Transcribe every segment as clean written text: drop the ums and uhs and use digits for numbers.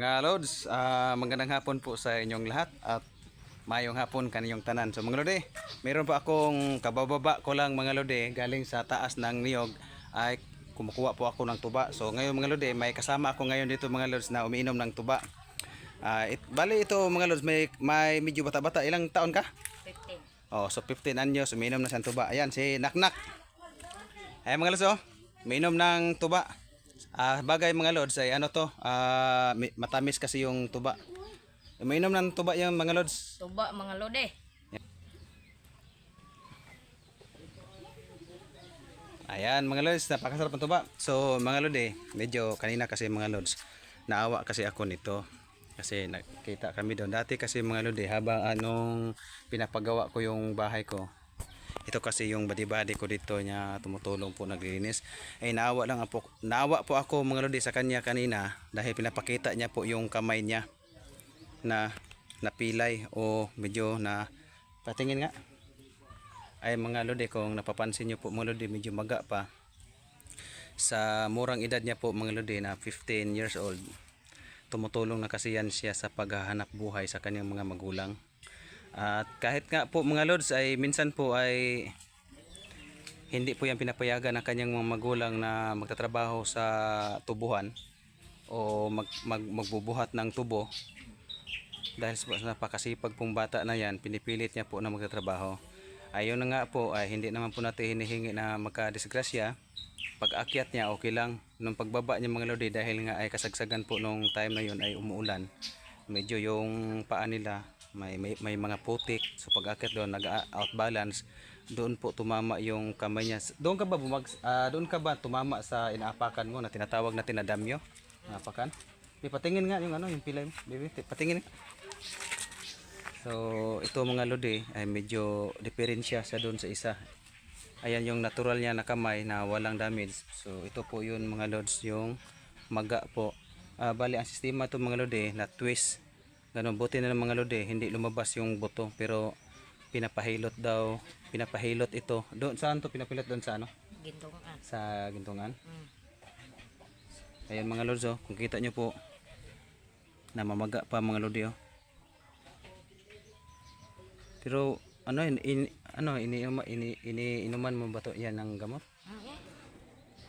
Mga Lods, magandang hapon po sa inyong lahat at mayong hapon kaninyong tanan. So mga Lodi, meron pa akong kabababa ko lang mga Lodi, galing sa taas ng niyog ay kumukuha po ako ng tuba. So ngayon mga Lodi, may kasama ako ngayon dito mga Lods na umiinom ng tuba. Bali ito mga Lods, may medyo bata-bata. Ilang taon ka? 15. Oh, so 15 anyos, umiinom na sa tuba. Ayan, si Naknak. Ayan mga Lods, umiinom ng tuba. Bagay mga Lods ay ano to, matamis kasi yung tuba. Umiinom ng tuba yung mga Lods. Tuba mga lode. Ayan mga Lods, napakasarap ng tuba. So mga Lodi, medyo kanina kasi mga Lods, naawa kasi ako nito. Kasi nakita kami doon. Dati kasi mga Lodi, habang anong pinapagawa ko yung bahay ko, ito kasi yung badi-badi ko dito niya tumutulong po naglilinis. Naawa po ako mga Lodi sa kanya kanina dahil pinapakita niya po yung kamay niya na napilay o medyo na patingin nga. Ay mga Lodi, kung napapansin niyo po mga Lodi, medyo maga pa. Sa murang edad niya po mga Lodi na 15 years old. Tumutulong na kasi yan siya sa paghahanap buhay sa kanyang mga magulang. At kahit nga po mga Lods ay minsan po ay hindi po yan pinapayagan ng kanyang mga magulang na magtatrabaho sa tubuhan o magbubuhat ng tubo. Dahil sa napakasipag pong bata na yan, pinipilit niya po na magtatrabaho. Ayun na nga po, ay hindi naman po natin hinihingi na magkadisgrasya. Pag akyat niya okay lang. Nung pagbaba niya mga Lodi, dahil nga ay kasagsagan po nung time na yun ay umuulan, medyo yung paa nila may mga putik. So pag akyat doon nag-out balance, doon po tumama yung kamay niya. Doon ka ba tumama sa inaapakan mo na tinatawag natin na damyo? Inaapakan? Patingin nga yung yung pilay mo. Baby, patingin nga. So ito mga Lodi ay medyo diferensya sa doon sa isa. Ayan yung natural niya na kamay na walang damage. So ito po yun mga Lods, yung maga po. Bali ang sistema ito mga Lodi na twist. Ganun, buti na ng mga Lodi, hindi lumabas yung buto, pero pinapahilot ito. Doon saan to pinapilot, doon sa ano? Gintungan. Sa gintungan. Ayan mga Lods, kung kita nyo po na mamaga pa mga Lodi. Pero ano iniinuman mo ba to yan ng gamot?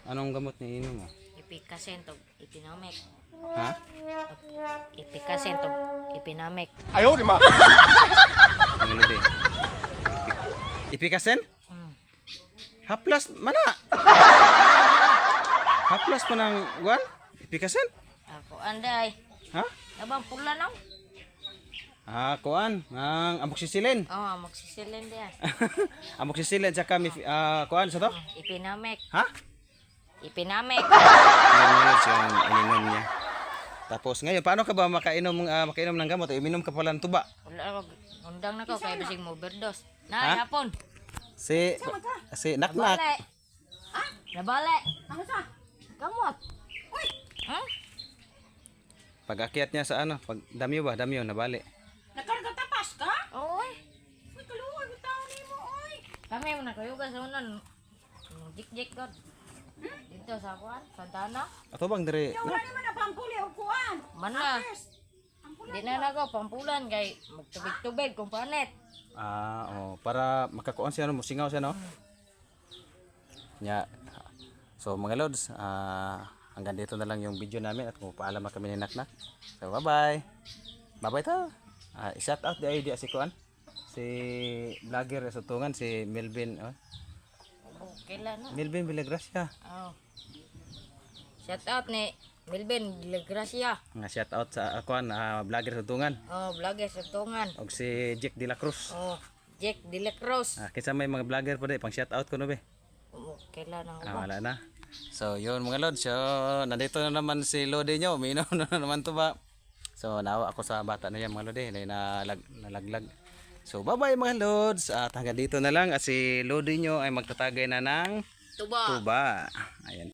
Anong gamot ni inom mo? Ipikasen to ipinamek. Ha? Ipikasen to ipinamek. Ayaw di ma. Mga Lodi. Ipikasen? Haplas mana? Haplas pa ng guwan? Ipikasen? Ako anday. Ha? Abang pula na. Kuan, ang amoxicillin. Oh, magsisilin diyan. Amoxicillin sa kami kuan sa to? Ipinamek. Ha? Ipinamek. Yung ininom niya. Tapos ngayon, paano ka ba makainom ng gamot? Uminom ka pala ng tuba. Wala ako undang na ko kay bisig mo overdose. Na hapon. Si Naknak. Nabale. Nabale. Ano sa? Gamot. Uy. Ha? Pag-akyat niya sa pag damyo nabali. Nakarga tapas ka? Oo. Uy, kaluwag yung tao ni mo, oy. Kami mo nakayuga sa unan. Jik-jik god. Dito sa kuan, Santana. Ato bang dire? Wala naman na pampuli o kuan. Mana? Di na nako pampulan kay magtubig-tubig kung panet. Para makakuan siya musingaw siya no. Nya. So mga Lods, hanggang dito na lang yung video namin at paalam na kami ni Naknak. So bye-bye. Bye-bye to. I-shout out the idea si kuan. Si vlogger sa tungan si Melvin. Okay lang no. Melvin Villagracia. Oh. Shout out ni Melvin Villagracia. Nga shout out sa kuan vlogger sa tungan. Oh, vlogger sa tungan. Og si Jack De La Cruz. Oh, Jack De La Cruz. Kinsa may mga vlogger pa pang shout out ko no be. Okay lang ang uba. Wala na. So yun mga Lods, so nandito na naman si Lodi nyo, uminom na naman to ba. So nawa ako sa bata na yan mga Lodi, nalaglag. So bye bye mga Lods, at hanggang dito na lang at si Lodi nyo ay magtatagay na ng Tuba. tuba. Ayan.